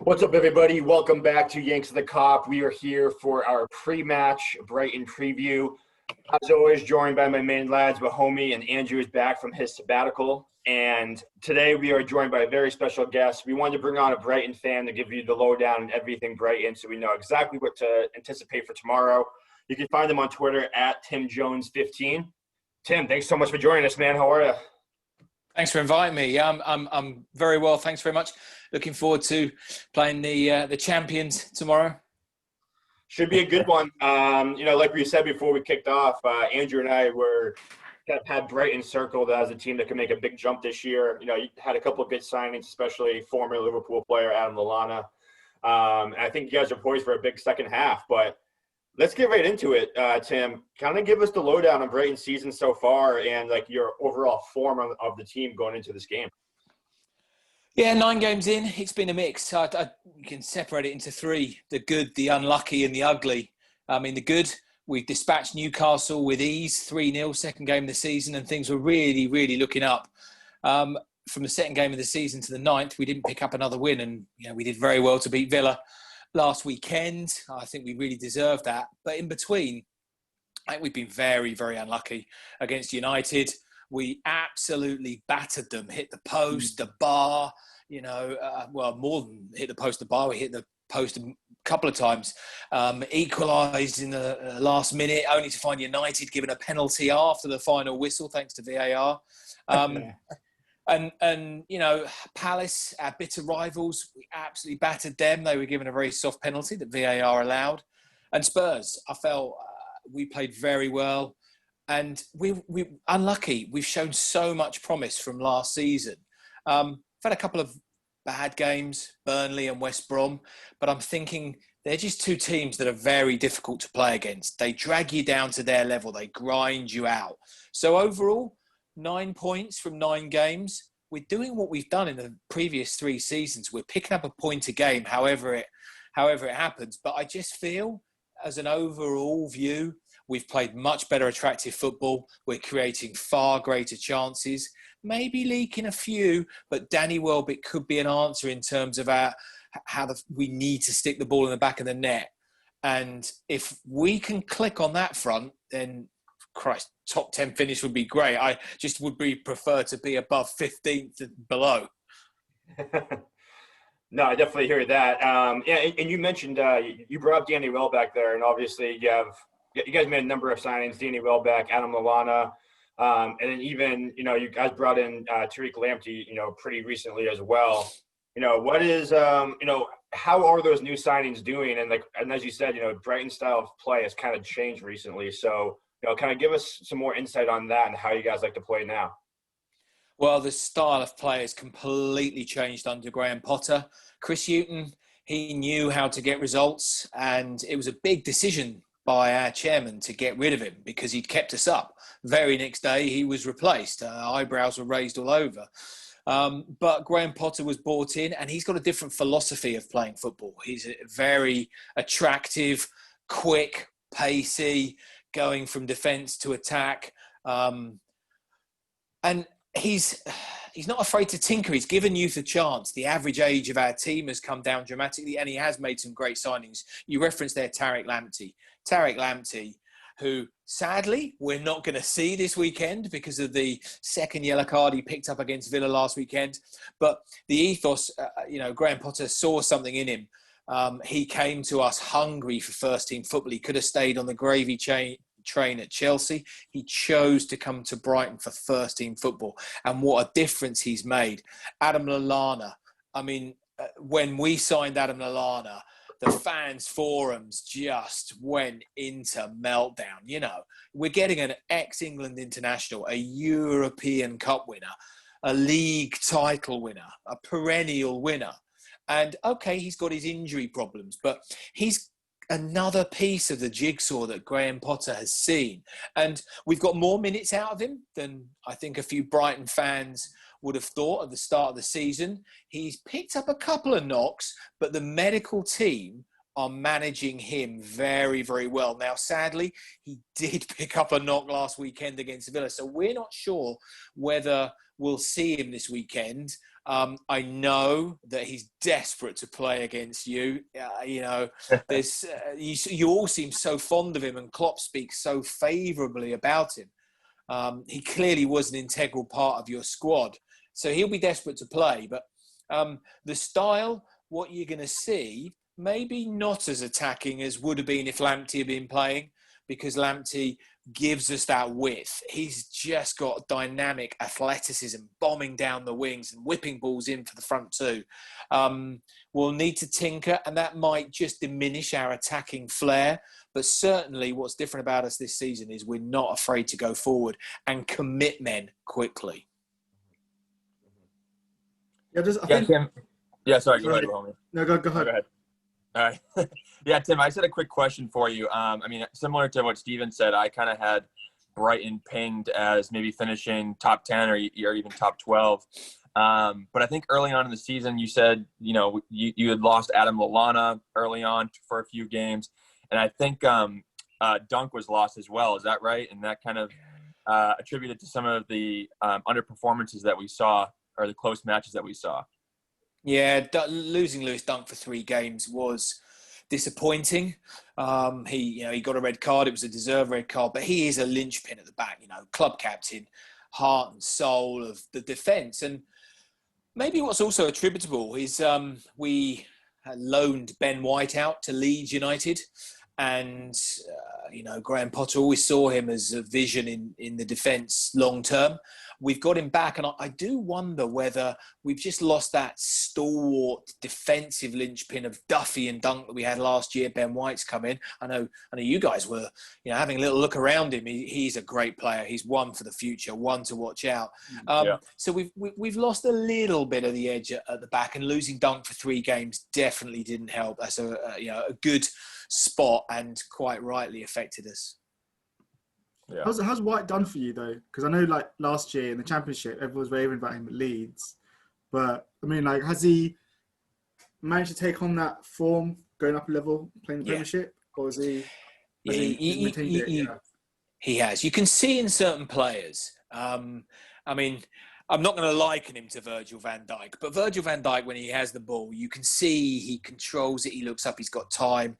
What's up, everybody? Welcome back to Yanks of the Cop. We are here for our pre-match Brighton preview. As always, joined by my main lads, Mahomie, and Andrew is back from his sabbatical. And today we are joined by a very special guest. We wanted to bring on a Brighton fan to give you the lowdown on everything Brighton so we know exactly what to anticipate for tomorrow. You can find him on Twitter at TimJones15. Tim, thanks so much for joining us, man. How are you? Thanks for inviting me. Yeah, I'm very well. Thanks very much. Looking forward to playing the champions tomorrow. Should be a good one. Like we said before we kicked off, Andrew and I had Brighton circled as a team that could make a big jump this year. You had a couple of good signings, especially former Liverpool player Adam Lallana. And I think you guys are poised for a big second half. But let's get right into it, Tim. Kind of give us the lowdown on Brighton's season so far and like your overall form of the team going into this game. Yeah, 9 games in, it's been a mix. You can separate it into 3, the good, the unlucky, and the ugly. I mean, the good, we've dispatched Newcastle with ease, 3-0, second game of the season, and things were really, really looking up. From the second game of the season to the 9th, we didn't pick up another win, and we did very well to beat Villa last weekend. I think we really deserved that. But in between, I think we've been very, very unlucky against United. We absolutely battered them, hit the post, the bar, more than hit the post, the bar. We hit the post a couple of times, equalised in the last minute, only to find United given a penalty after the final whistle, thanks to VAR. And Palace, our bitter rivals, we absolutely battered them. They were given a very soft penalty that VAR allowed. And Spurs, I felt we played very well. And we unlucky. We've shown so much promise from last season. I've had a couple of bad games, Burnley and West Brom, but I'm thinking they're just 2 teams that are very difficult to play against. They drag you down to their level. They grind you out. So overall, 9 points from 9 games. We're doing what we've done in the previous 3 seasons. We're picking up a point a game, however it happens. But I just feel, as an overall view, we've played much better attractive football. We're creating far greater chances, maybe leaking a few, but Danny Welbeck could be an answer in terms of we need to stick the ball in the back of the net. And if we can click on that front, then, Christ, top 10 finish would be great. I just would prefer to be above 15th and below. No, I definitely hear that. And you mentioned, you brought up Danny Welbeck there, and obviously you guys made a number of signings, Danny Welbeck, Adam Lallana, and then even, you guys brought in Tariq Lamptey, pretty recently as well. What is, how are those new signings doing? And as you said, Brighton's style of play has kind of changed recently. So, kind of give us some more insight on that and how you guys like to play now. Well, the style of play has completely changed under Graham Potter. Chris Hughton, he knew how to get results, and it was a big decision by our chairman to get rid of him because he'd kept us up. Very next day, he was replaced. Eyebrows were raised all over. But Graham Potter was brought in, and he's got a different philosophy of playing football. He's very attractive, quick, pacey, going from defence to attack. And he's not afraid to tinker. He's given youth a chance. The average age of our team has come down dramatically, and he has made some great signings. You referenced there Tariq Lamptey, who sadly we're not going to see this weekend because of the second yellow card he picked up against Villa last weekend. But the ethos, Graham Potter saw something in him. He came to us hungry for first team football. He could have stayed on the gravy train at Chelsea. He chose to come to Brighton for first team football, and what a difference he's made. Adam Lallana, when we signed Adam Lallana, the fans forums just went into meltdown. We're getting an ex-England international, a European Cup winner, a league title winner, a perennial winner. And okay, he's got his injury problems, but he's another piece of the jigsaw that Graham Potter has seen. And we've got more minutes out of him than I think a few Brighton fans would have thought at the start of the season. He's picked up a couple of knocks, but the medical team are managing him very, very well. Now, sadly, he did pick up a knock last weekend against Villa, so we're not sure whether we'll see him this weekend. I know that he's desperate to play against you. There's you all seem so fond of him, and Klopp speaks so favourably about him. He clearly was an integral part of your squad, so he'll be desperate to play. But the style, what you're going to see, maybe not as attacking as would have been if Lamptey had been playing, because Lamptey gives us that width. He's just got dynamic athleticism, bombing down the wings and whipping balls in for the front two. We'll need to tinker, and that might just diminish our attacking flair. But certainly what's different about us this season is we're not afraid to go forward and commit men quickly. Tim. Yeah, sorry, go ahead, homie. No, go ahead. Go ahead. All right. Yeah, Tim, I just had a quick question for you. Similar to what Steven said, I kind of had Brighton pinged as maybe finishing top 10 or even top 12. But I think early on in the season, you said, you had lost Adam Lallana early on for a few games. And I think Dunk was lost as well. Is that right? And that kind of attributed to some of the underperformances that we saw, or the close matches that we saw. Yeah, losing Lewis Dunk for 3 games was disappointing. He got a red card. It was a deserved red card, but he is a linchpin at the back, club captain, heart and soul of the defence. And maybe what's also attributable is we loaned Ben White out to Leeds United. And, Graham Potter always saw him as a vision in the defence long term. We've got him back, and I do wonder whether we've just lost that stalwart defensive linchpin of Duffy and Dunk that we had last year. Ben White's come in. I know you guys were, having a little look around him. He's a great player. He's one for the future, one to watch out. So we've lost a little bit of the edge at the back, and losing Dunk for 3 games definitely didn't help. That's a good spot, and quite rightly affected us. Yeah. How's White done for you though? Because I know last year in the Championship, everyone was raving about him at Leeds, but has he managed to take on that form, going up a level, playing the Premiership, or is he? He has. You can see in certain players. I'm not going to liken him to Virgil van Dijk, but Virgil van Dijk, when he has the ball, you can see he controls it. He looks up. He's got time.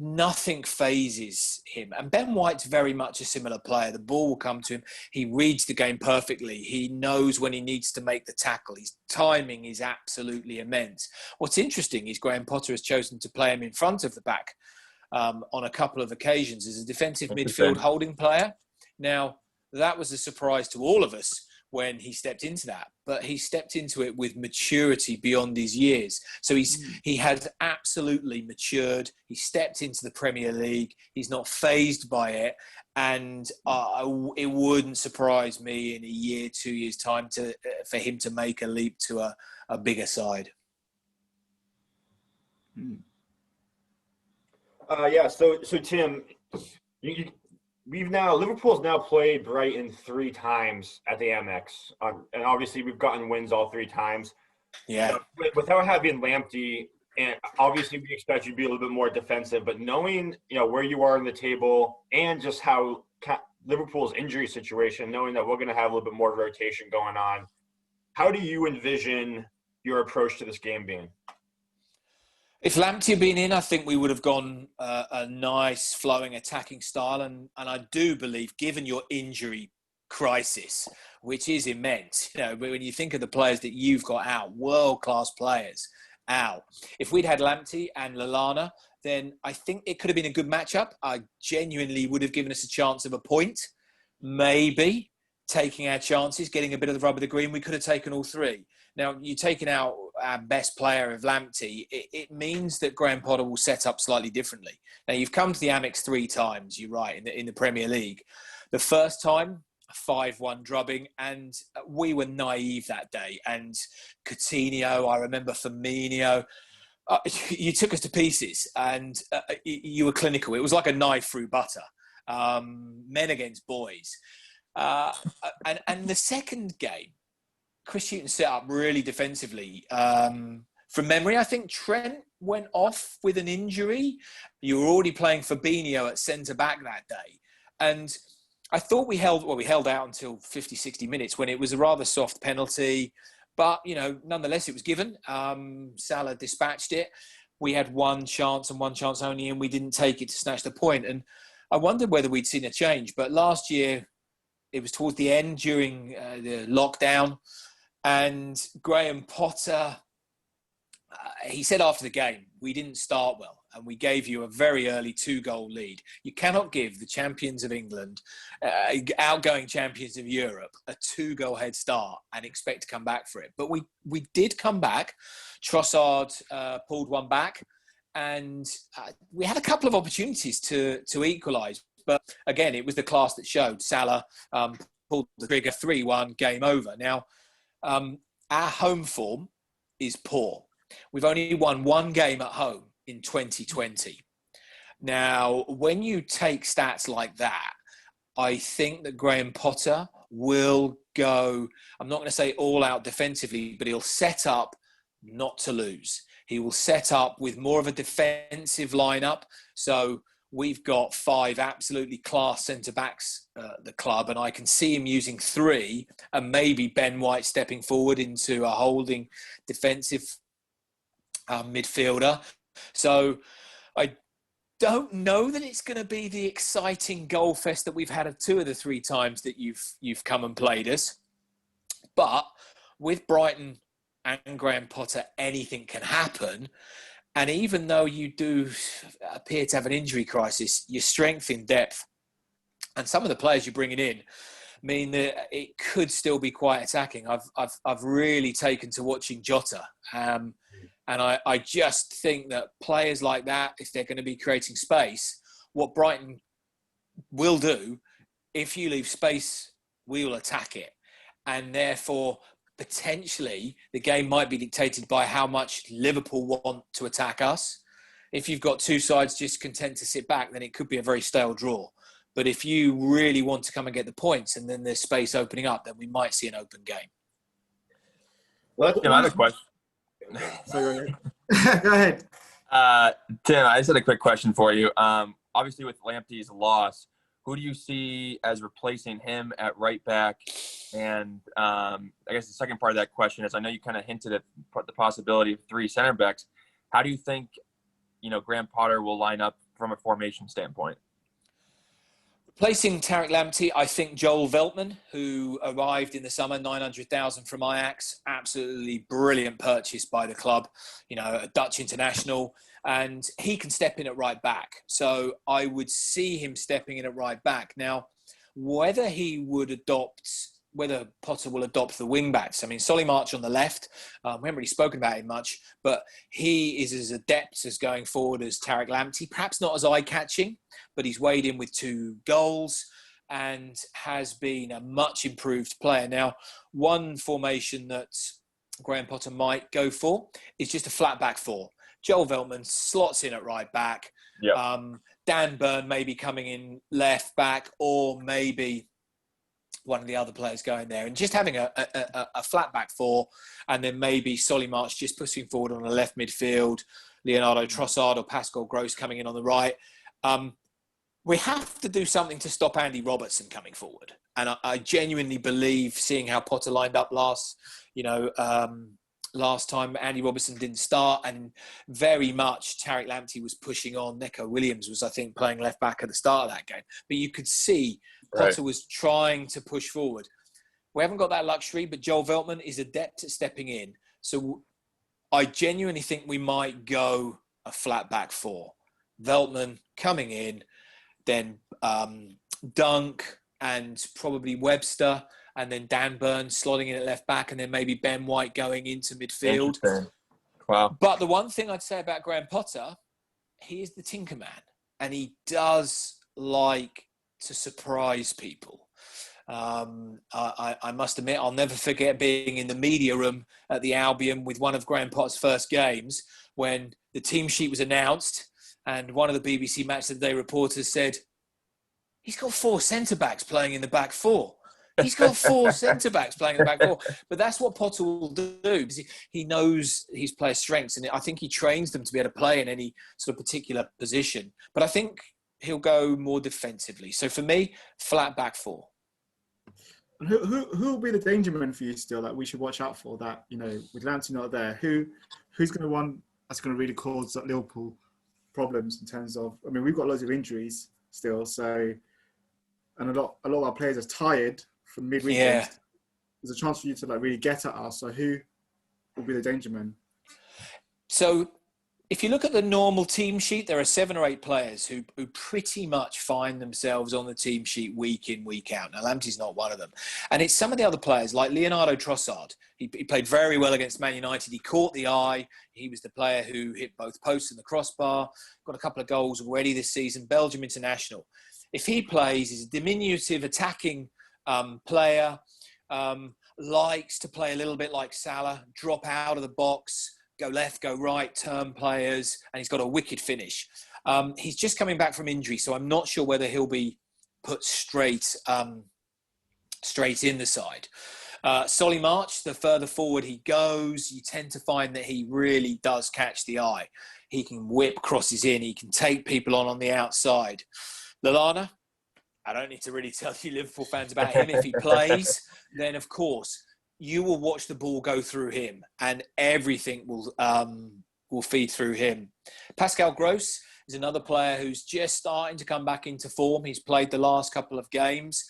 Nothing phases him. And Ben White's very much a similar player. The ball will come to him. He reads the game perfectly. He knows when he needs to make the tackle. His timing is absolutely immense. What's interesting is Graham Potter has chosen to play him in front of the back on a couple of occasions as a defensive midfield holding player. Now, that was a surprise to all of us when he stepped into that, but he stepped into it with maturity beyond his years. So he has absolutely matured. He stepped into the Premier League. He's not fazed by it. And it wouldn't surprise me in a year, 2 years' time for him to make a leap to a bigger side. So Tim, Liverpool's now played Brighton 3 times at the Amex, and obviously we've gotten wins all 3 times. Yeah. Without having Lamptey, and obviously we expect you to be a little bit more defensive, but knowing where you are in the table and just how Liverpool's injury situation, knowing that we're going to have a little bit more rotation going on, how do you envision your approach to this game being? If Lamptey had been in, I think we would have gone a nice flowing attacking style. And I do believe, given your injury crisis, which is immense, when you think of the players that you've got out, world-class players out. If we'd had Lamptey and Lallana, then I think it could have been a good matchup. I genuinely would have given us a chance of a point. Maybe taking our chances, getting a bit of the rub of the green, we could have taken all 3. Now, you're taking out our best player of Lamptey, it means that Graham Potter will set up slightly differently. Now, you've come to the Amex 3 times, you're right, in the Premier League. The first time, a 5-1 drubbing, and we were naive that day. And Coutinho, I remember Firmino, you took us to pieces, and you were clinical. It was like a knife through butter. Men against boys. And the second game, Chris Hughton set up really defensively. From memory, I think Trent went off with an injury. You were already playing Fabinho at centre-back that day. And I thought we held out until 50, 60 minutes when it was a rather soft penalty. But, nonetheless, it was given. Salah dispatched it. We had one chance and one chance only, and we didn't take it to snatch the point. And I wondered whether we'd seen a change. But last year, it was towards the end during the lockdown. And Graham Potter, he said after the game, we didn't start well. And we gave you a very early 2-goal lead. You cannot give the champions of England, outgoing champions of Europe, a 2-goal head start and expect to come back for it. But we did come back. Trossard pulled one back. And we had a couple of opportunities to equalise. But again, it was the class that showed. Salah pulled the trigger, 3-1, game over. Now, our home form is poor. We've only won one game at home in 2020. Now, when you take stats like that, I think that Graham Potter will go, I'm not going to say all out defensively, but he'll set up not to lose. He will set up with more of a defensive lineup. So we've got 5 absolutely class centre-backs at the club, and I can see him using 3 and maybe Ben White stepping forward into a holding defensive midfielder. So I don't know that it's going to be the exciting goal fest that we've had of 2 of the 3 times that you've come and played us. But with Brighton and Graham Potter, anything can happen. And even though you do appear to have an injury crisis, your strength in depth and some of the players you're bringing in mean that it could still be quite attacking. I've really taken to watching Jota. And I just think that players like that, if they're going to be creating space, what Brighton will do, if you leave space, we will attack it. And therefore, potentially, the game might be dictated by how much Liverpool want to attack us. If you've got 2 sides just content to sit back, then it could be a very stale draw. But if you really want to come and get the points and then there's space opening up, then we might see an open game. Well, Tim, I have a question. Sorry, go ahead. Tim, I just had a quick question for you. Obviously, with Lamptey's loss, who do you see as replacing him at right back? And I guess the second part of that question is, I know you kind of hinted at the possibility of 3 center backs. How do you think, Graham Potter will line up from a formation standpoint? Replacing Tariq Lamptey, I think Joel Veltman, who arrived in the summer, 900,000 from Ajax, absolutely brilliant purchase by the club, a Dutch international, and he can step in at right back. So I would see him stepping in at right back. Now, whether Potter will adopt the wing backs. I mean, Solly March on the left, we haven't really spoken about him much, but he is as adept as going forward as Tariq Lamptey, perhaps not as eye-catching, but he's weighed in with 2 goals and has been a much improved player. Now, one formation that Graham Potter might go for is just a flat back 4. Joel Veltman slots in at right back. Yep. Dan Burn maybe coming in left back, or maybe one of the other players going there, and just having a flat back 4, and then maybe Solly March just pushing forward on the left midfield, Leonardo Trossard or Pascal Gross coming in on the right. We have to do something to stop Andy Robertson coming forward. And I genuinely believe, seeing how Potter lined up last time, Andy Robertson didn't start, and very much Tariq Lamptey was pushing on. Neco Williams was, I think, playing left back at the start of that game. But you could see Potter was trying to push forward. We haven't got that luxury, but Joel Veltman is adept at stepping in. So I genuinely think we might go a flat back 4. Veltman coming in, then Dunk and probably Webster, and then Dan Burn slotting in at left back, and then maybe Ben White going into midfield. Wow. But the one thing I'd say about Graham Potter, he is the tinker man, and he does like to surprise people. I must admit, I'll never forget being in the media room at the Albion with one of Graham Potter's first games when the team sheet was announced, and one of the BBC Match of the Day reporters said, he's got 4 centre-backs playing in the back 4. He's got 4 centre-backs playing in the back 4. But that's what Potter will do, because he knows his players' strengths, and I think he trains them to be able to play in any sort of particular position. But I think he'll go more defensively. So for me, flat back 4. Who will be the danger man for you still that we should watch out for? That with Lamptey not there, who's going to one that's going to really cause Liverpool problems in terms of? I mean, we've got loads of injuries still, so and a lot of our players are tired from midweek games. There's a chance for you to really get at us. So who will be the danger man? So if you look at the normal team sheet, there are 7 or 8 players who pretty much find themselves on the team sheet week in, week out. Now, Lamptey's not one of them. And it's some of the other players, like Leonardo Trossard. He played very well against Man United. He caught the eye. He was the player who hit both posts and the crossbar. Got a couple of goals already this season. Belgium international. If he plays, he's a diminutive attacking player. Likes to play a little bit like Salah, drop out of the box, go left, go right, turn players, and he's got a wicked finish. He's just coming back from injury, so I'm not sure whether he'll be put straight in the side. Solly March, the further forward he goes, you tend to find that he really does catch the eye. He can whip crosses in, he can take people on the outside. Lallana, I don't need to really tell you Liverpool fans about him. If he plays, then of course you will watch the ball go through him, and everything will feed through him. Pascal Gross is another player who's just starting to come back into form. He's played the last couple of games.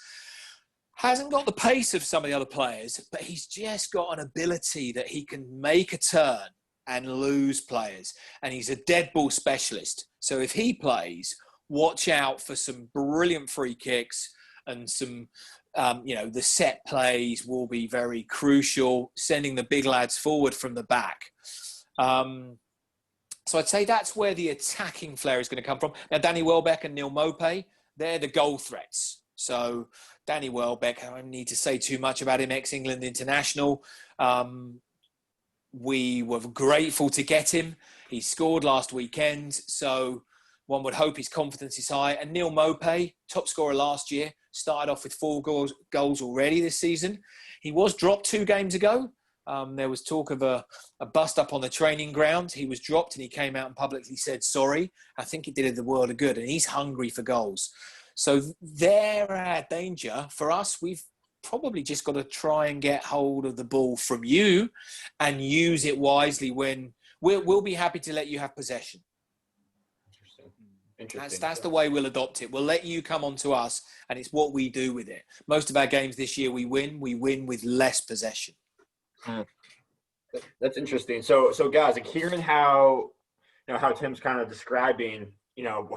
Hasn't got the pace of some of the other players, but he's just got an ability that he can make a turn and lose players. And he's a dead ball specialist. So if he plays, watch out for some brilliant free kicks and some, the set plays will be very crucial, sending the big lads forward from the back. So I'd say that's where the attacking flair is going to come from. Now, Danny Welbeck and Neil Mopay, they're the goal threats. So Danny Welbeck, I don't need to say too much about him, ex-England international. We were grateful to get him. He scored last weekend, so one would hope his confidence is high. And Neil Mopay, top scorer last year, started off with 4 goals already this season. He was dropped 2 games ago. There was talk of a bust-up on the training ground. He was dropped and he came out and publicly said sorry. I think it did him the world of good, and he's hungry for goals. So they're our danger. For us, we've probably just got to try and get hold of the ball from you and use it wisely when we'll be happy to let you have possession. Interesting. That's the way we'll adopt it. We'll let you come on to us, and it's what we do with it. Most of our games this year, we win with less possession. That's interesting. So guys, like hearing how Tim's kind of describing,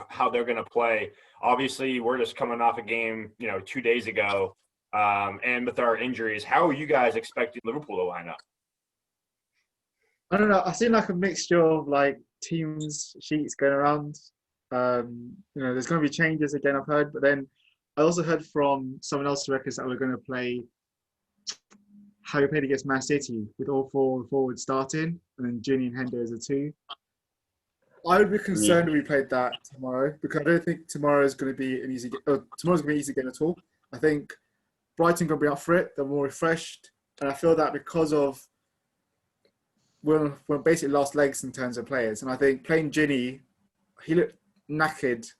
how they're going to play. Obviously, we're just coming off a game, 2 days ago, and with our injuries, how are you guys expecting Liverpool to line up? I don't know. I've seen a mixture of teams sheets going around. There's going to be changes again, I've heard, but then I also heard from someone else who reckons that we're going to play how we played against Man City with all 4 forwards starting and then Junior and Hendo as a 2. I would be concerned if we played that tomorrow, because I don't think tomorrow's going to be an easy game. Tomorrow's going to be an easy game at all. I think Brighton going to be up for it. They're more refreshed, and I feel that because of we're basically lost legs in terms of players, and I think playing Ginny, he looked knackered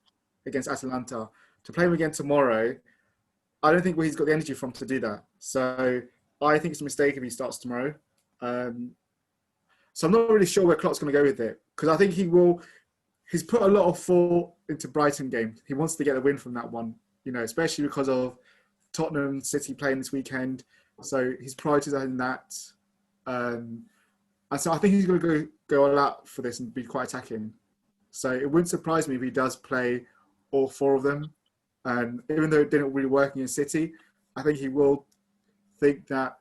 against Atalanta. To play him again tomorrow, I don't think he's got the energy from to do that. So I think it's a mistake if he starts tomorrow. So I'm not really sure where Klopp's going to go with it, because I think he's put a lot of thought into Brighton game. He wants to get a win from that one, especially because of Tottenham City playing this weekend. So his priorities are in that. And so I think he's going to go all out for this and be quite attacking. So it wouldn't surprise me if he does play all 4 of them. And even though it didn't really work in City, I think he will think that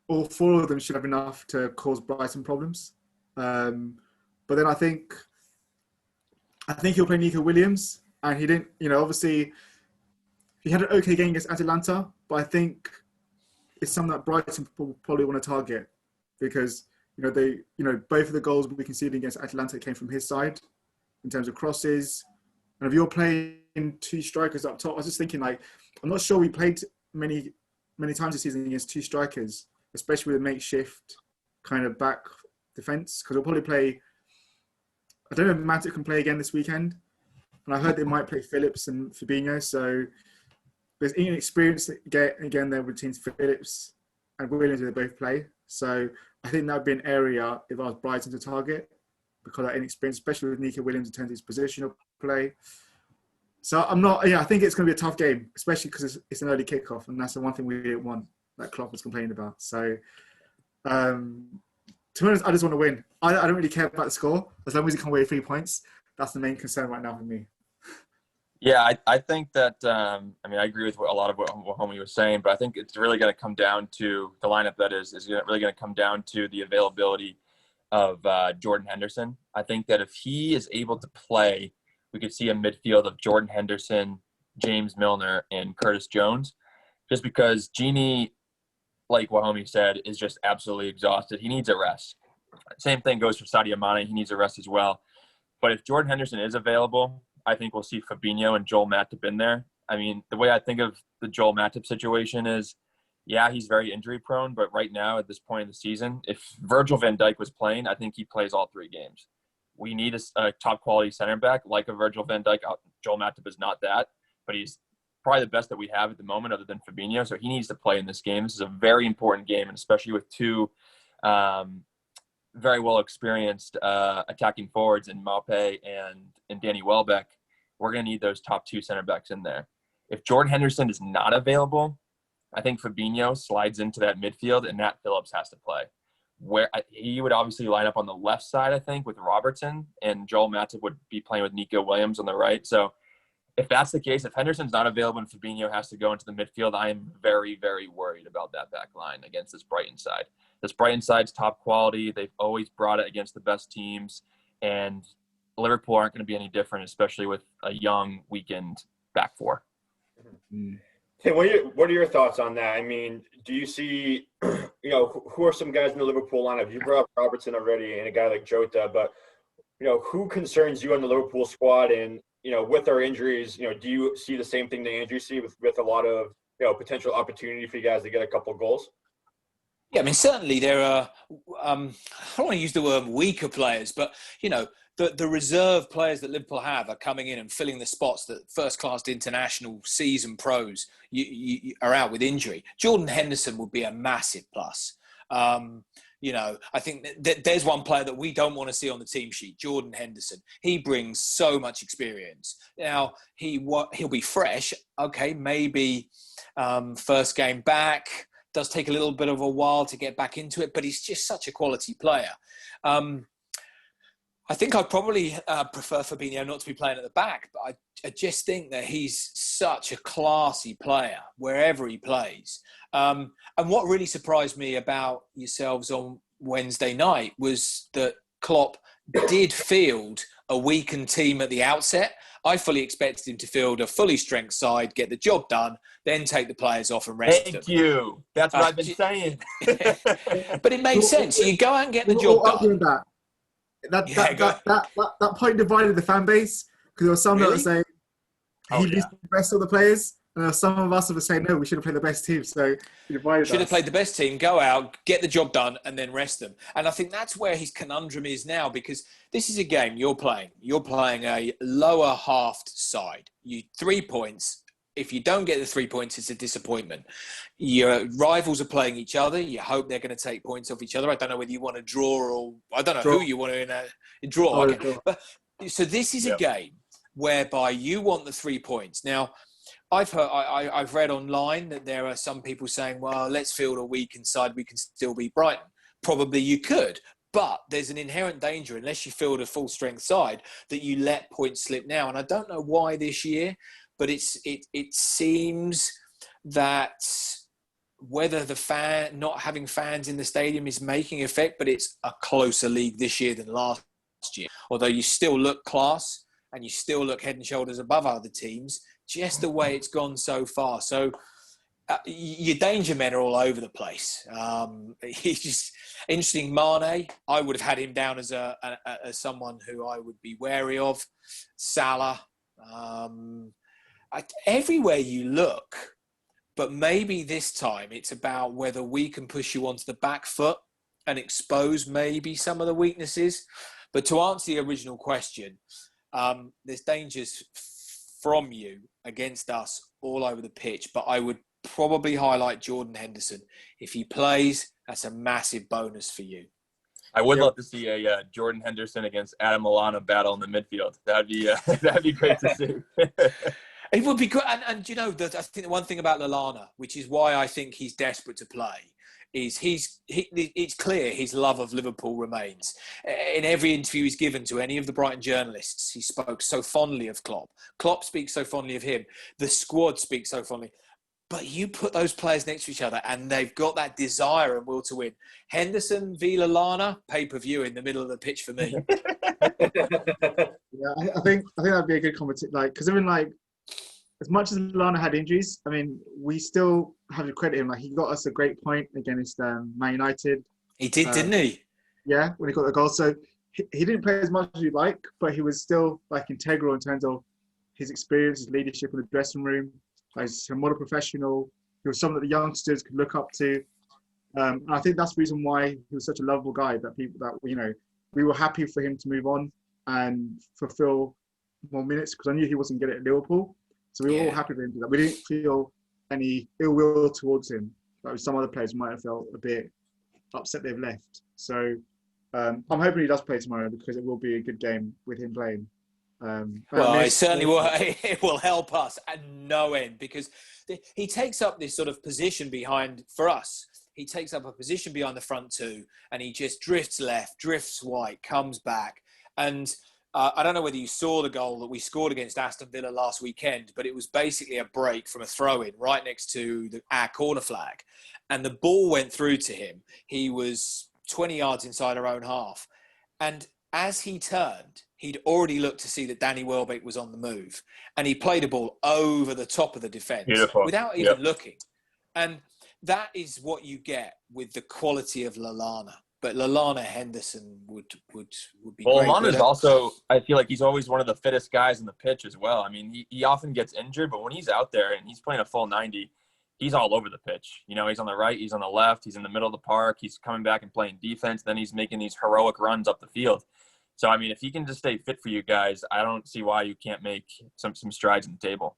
all 4 of them should have enough to cause Brighton problems. But then I think he'll play Nico Williams, and he didn't. Obviously he had an okay game against Atalanta, but I think it's something that Brighton will probably want to target, because both of the goals we conceded against Atalanta came from his side in terms of crosses. And if you're playing 2 strikers up top, I was just thinking I'm not sure we played many times this season against 2 strikers, especially with a makeshift kind of back defence, because we'll probably play. I don't know if Matic can play again this weekend, and I heard they might play Phillips and Fabinho. So there's inexperience again there between Phillips and Williams, who they both play. So I think that would be an area if I was Brighton to target, because of inexperience, especially with Nico Williams in terms of his positional play. So I think it's going to be a tough game, especially because it's an early kickoff, and that's the one thing we didn't want that Klopp was complaining about. So, to be honest, I just want to win. I don't really care about the score as long as he can away 3 points. That's the main concern right now for me. Yeah, I think that, I agree with a lot of what Homie was saying, but I think it's really going to come down to the lineup that is really going to come down to the availability of Jordan Henderson. I think that if he is able to play, we could see a midfield of Jordan Henderson, James Milner, and Curtis Jones, just because Gini, like what Homie said, is just absolutely exhausted. He needs a rest. Same thing goes for Sadio Mane. He needs a rest as well. But if Jordan Henderson is available, I think we'll see Fabinho and Joel Matip in there. I mean, the way I think of the Joel Matip situation is, yeah, he's very injury prone, but right now at this point in the season, if Virgil van Dijk was playing, I think he plays all 3 games. We need a top quality center back like a Virgil van Dijk. Joel Matip is not that, but he's probably the best that we have at the moment other than Fabinho. So he needs to play in this game. This is a very important game, and especially with 2 very well experienced attacking forwards in Mopay and Danny Welbeck, we're going to need those top 2 center backs in there. If Jordan Henderson is not available, I think Fabinho slides into that midfield and Nat Phillips has to play. Where he would obviously line up on the left side, I think, with Robertson, and Joel Matip would be playing with Nico Williams on the right. So if that's the case, if Henderson's not available and Fabinho has to go into the midfield, I am very, very worried about that back line against this Brighton side. This Brighton side's top quality. They've always brought it against the best teams, and Liverpool aren't going to be any different, especially with a young, weakened back four. Hey, what are your thoughts on that? I mean, do you see, who are some guys in the Liverpool lineup? You brought up Robertson already and a guy like Jota, but, who concerns you on the Liverpool squad? And, with our injuries, do you see the same thing that Andrew see with a lot of, potential opportunity for you guys to get a couple of goals? Yeah, I mean, certainly there are, I don't want to use the word weaker players, but, the reserve players that Liverpool have are coming in and filling the spots that first-class international seasoned pros you are out with injury. Jordan Henderson would be a massive plus. I think that there's one player that we don't want to see on the team sheet, Jordan Henderson. He brings so much experience. Now, he'll be fresh. Okay, maybe first game back. Does take a little bit of a while to get back into it, but he's just such a quality player. I think I'd probably prefer Fabinho not to be playing at the back, but I just think that he's such a classy player wherever he plays. And what really surprised me about yourselves on Wednesday night was that Klopp did field a weakened team at the outset. I fully expected him to field a fully strength side, get the job done, then take the players off and rest them. Thank you. That's what I've been saying. But it makes sense. You go out and get the job done. That point divided the fan base, because there were some that were saying he needs the best of the players, and there were some of us that were saying no, we should have played the best team. So he divided should have played the best team, go out, get the job done, and then rest them. And I think that's where his conundrum is now, because this is a game you're playing. You're playing a lower halved side. 3 points. If you don't get the 3 points, it's a disappointment. Your rivals are playing each other. You hope they're going to take points off eght other. I don't know whether you want to draw or I don't know who you want to draw. Okay. But, so this is a game whereby you want the 3 points. Now, I've read online that there are some people saying, well, let's field a weak inside. We can still beat Brighton. Probably you could. But there's an inherent danger, unless you field a full-strength side, that you let points slip now. And I don't know why this year. But it seems that whether not having fans in the stadium is making effect, but it's a closer league this year than last year. Although you still look class and you still look head and shoulders above other teams, just the way it's gone so far. So your danger men are all over the place. He's just interesting. Mane, I would have had him down as as someone who I would be wary of. Salah. Everywhere you look, but maybe this time it's about whether we can push you onto the back foot and expose maybe some of the weaknesses. But to answer the original question, there's dangers from you against us all over the pitch, but I would probably highlight Jordan Henderson. If he plays, that's a massive bonus for you. I would love to see a Jordan Henderson against Adam Lallana battle in the midfield. That'd be great to see. It would be good. And you know, I think the one thing about Lallana, which is why I think he's desperate to play, is it's clear his love of Liverpool remains. In every interview he's given to any of the Brighton journalists, he spoke so fondly of Klopp. Klopp speaks so fondly of him. The squad speaks so fondly. But you put those players next to each other and they've got that desire and will to win. Henderson v Lallana, pay-per-view in the middle of the pitch for me. Yeah, I think that'd be a good competition. Like, because even like, as much as Lallana had injuries, I mean, we still have to credit him. Like, he got us a great point against Man United. He did, didn't he? Yeah, when he got the goal. So he didn't play as much as you'd like, but he was still like integral in terms of his experience, his leadership in the dressing room. He's a model professional. He was someone that the youngsters could look up to. And I think that's the reason why he was such a lovable guy that we were happy for him to move on and fulfill more minutes because I knew he wasn't getting it at Liverpool. So we were all happy for him to do that. We didn't feel any ill will towards him. Like some other players might have felt a bit upset they've left. So I'm hoping he does play tomorrow because it will be a good game with him playing. Well, it certainly will. It will help us at no end because he takes up this sort of position behind, for us, he takes up a position behind the front two and he just drifts left, drifts right, comes back. And I don't know whether you saw the goal that we scored against Aston Villa last weekend, but it was basically a break from a throw-in right next to our corner flag. And the ball went through to him. He was 20 yards inside our own half. And as he turned, he'd already looked to see that Danny Welbeck was on the move. And he played a ball over the top of the defence without even looking. And that is what you get with the quality of Lallana. But Lallana Henderson would be well, great. Lallana's also, I feel like he's always one of the fittest guys in the pitch as well. I mean, he often gets injured, but when he's out there and he's playing a full 90, he's all over the pitch. You know, he's on the right, he's on the left, he's in the middle of the park, he's coming back and playing defense, then he's making these heroic runs up the field. So, I mean, if he can just stay fit for you guys, I don't see why you can't make some strides in the table.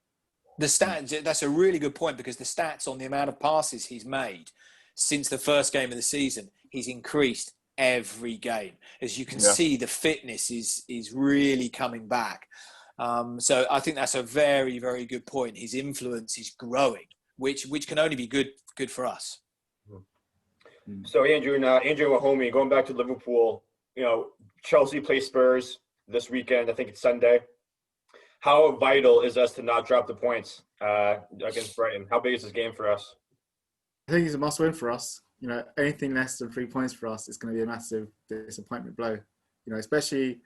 The stats, that's a really good point because the stats on the amount of passes he's made since the first game of the season, he's increased every game. As you can see, the fitness is really coming back. So I think that's a very, very good point. His influence is growing, which can only be good for us. So Andrew and Wahomie, going back to Liverpool, you know, Chelsea plays Spurs this weekend. I think it's Sunday. How vital is us to not drop the points against Brighton? How big is this game for us? I think it's a must-win for us. You know, anything less than 3 points for us is going to be a massive disappointment blow. You know, especially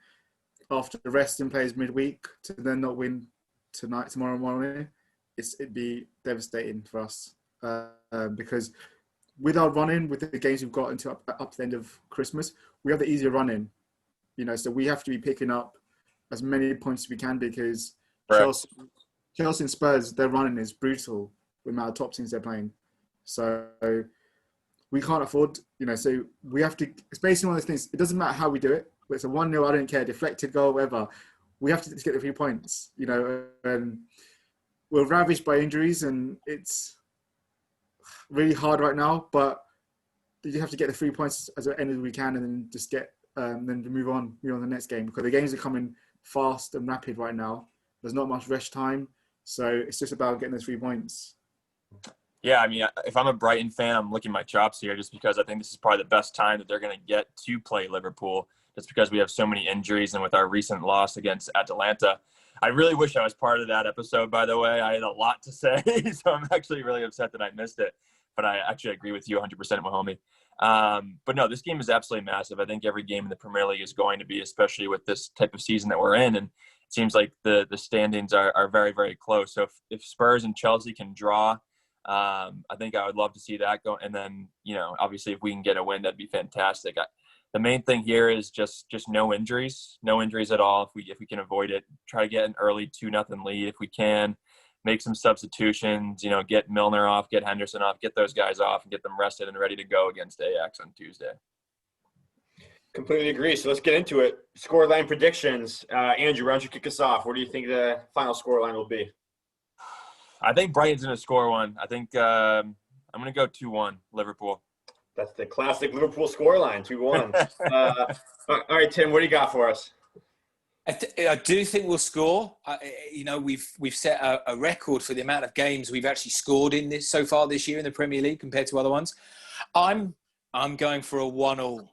after resting players midweek to then not win tomorrow morning, it'd be devastating for us because with our run-in, with the games we've got until up to the end of Christmas, we have the easier run-in. You know, so we have to be picking up as many points as we can because Chelsea and Spurs, their running is brutal with the amount of top teams they're playing. So we can't afford, you know, so we have to, it's basically one of those things, it doesn't matter how we do it, but it's a 1-0, I don't care, deflected goal, whatever. We have to get the 3 points, you know, and we're ravaged by injuries and it's really hard right now, but you have to get the 3 points as end as we can and then just get, then to move on to the next game because the games are coming fast and rapid right now. There's not much rest time. So it's just about getting those 3 points. Yeah, I mean, if I'm a Brighton fan, I'm licking my chops here just because I think this is probably the best time that they're going to get to play Liverpool just because we have so many injuries and with our recent loss against Atalanta. I really wish I was part of that episode, by the way. I had a lot to say, so I'm actually really upset that I missed it. But I actually agree with you 100%, Mahomie. But no, this game is absolutely massive. I think every game in the Premier League is going to be, especially with this type of season that we're in. And it seems like the standings are very, very close. So if Spurs and Chelsea can draw, I think I would love to see that go. And then, you know, obviously if we can get a win, that'd be fantastic. The main thing here is just no injuries at all. If we can avoid it, try to get an early 2-0 lead if we can. Make some substitutions, you know, get Milner off, get Henderson off, get those guys off and get them rested and ready to go against Ajax on Tuesday. Completely agree. So let's get into it. Scoreline predictions. Andrew, why don't you kick us off? What do you think the final scoreline will be? I think Brighton's going to score one. I think I'm going to go 2-1 Liverpool. That's the classic Liverpool scoreline, 2-1. All right, Tim, what do you got for us? I do think we'll score. We've set a record for the amount of games we've actually scored in this so far this year in the Premier League compared to other ones. I'm going for a 1-1.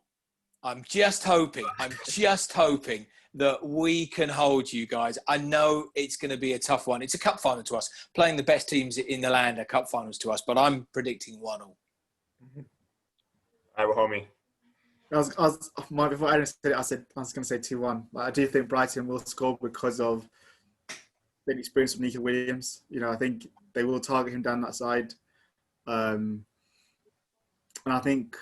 I'm just hoping that we can hold you guys. I know it's going to be a tough one. It's a cup final to us. Playing the best teams in the land are cup finals to us, but I'm predicting 1-1. All right, homie. Before Adam said it, I was going to say 2-1. But I do think Brighton will score because of the experience of Nico Williams. I think they will target him down that side. And I think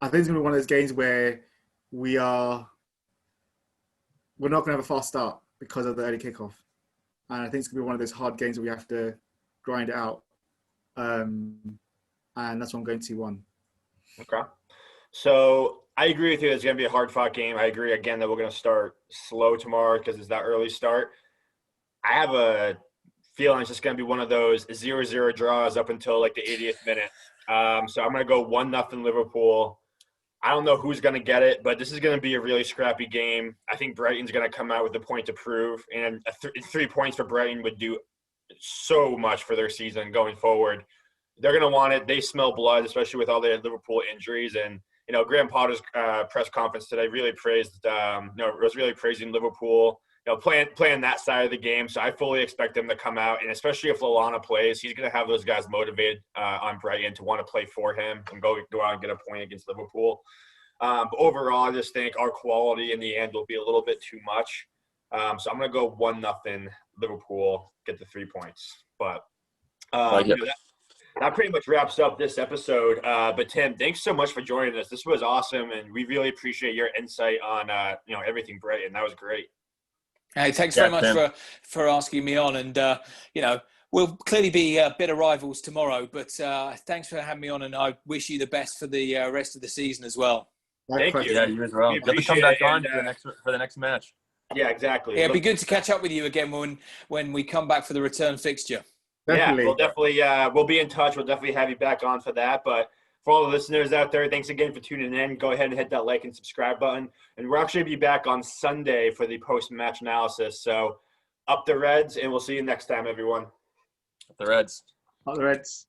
it's going to be one of those games where we're not going to have a fast start because of the early kickoff. And I think it's going to be one of those hard games where we have to grind it out. And that's why I'm going 2-1. Okay. So I agree with you. It's going to be a hard-fought game. I agree, again, that we're going to start slow tomorrow because it's that early start. I have a feeling it's just going to be one of those 0-0 draws up until like the 80th minute. So I'm going to go 1-0 Liverpool. I don't know who's going to get it, but this is going to be a really scrappy game. I think Brighton's going to come out with a point to prove, and 3 points for Brighton would do so much for their season going forward. They're going to want it. They smell blood, especially with all the Liverpool injuries. And, Graham Potter's press conference today really was really praising Liverpool, playing that side of the game. So I fully expect them to come out. And especially if Lallana plays, he's going to have those guys motivated on Brighton to want to play for him and go out and get a point against Liverpool. But overall, I just think our quality in the end will be a little bit too much. So I'm going to go 1-0 Liverpool, get the 3 points. But that pretty much wraps up this episode. But Tim, thanks so much for joining us. This was awesome, and we really appreciate your insight on everything Brighton. That was great. Hey, thanks very much for asking me on. And we'll clearly be bitter rivals tomorrow. But thanks for having me on, and I wish you the best for the rest of the season as well. Thank you. Yeah, you as well. You'll have to come back on for the next match. Yeah, exactly. Yeah, it'd be good to catch up with you again when we come back for the return fixture. Definitely. Yeah, we'll be in touch. We'll definitely have you back on for that. But for all the listeners out there, thanks again for tuning in. Go ahead and hit that like and subscribe button. And we'll actually be back on Sunday for the post-match analysis. So up the Reds, and we'll see you next time, everyone. Up the Reds. Up the Reds.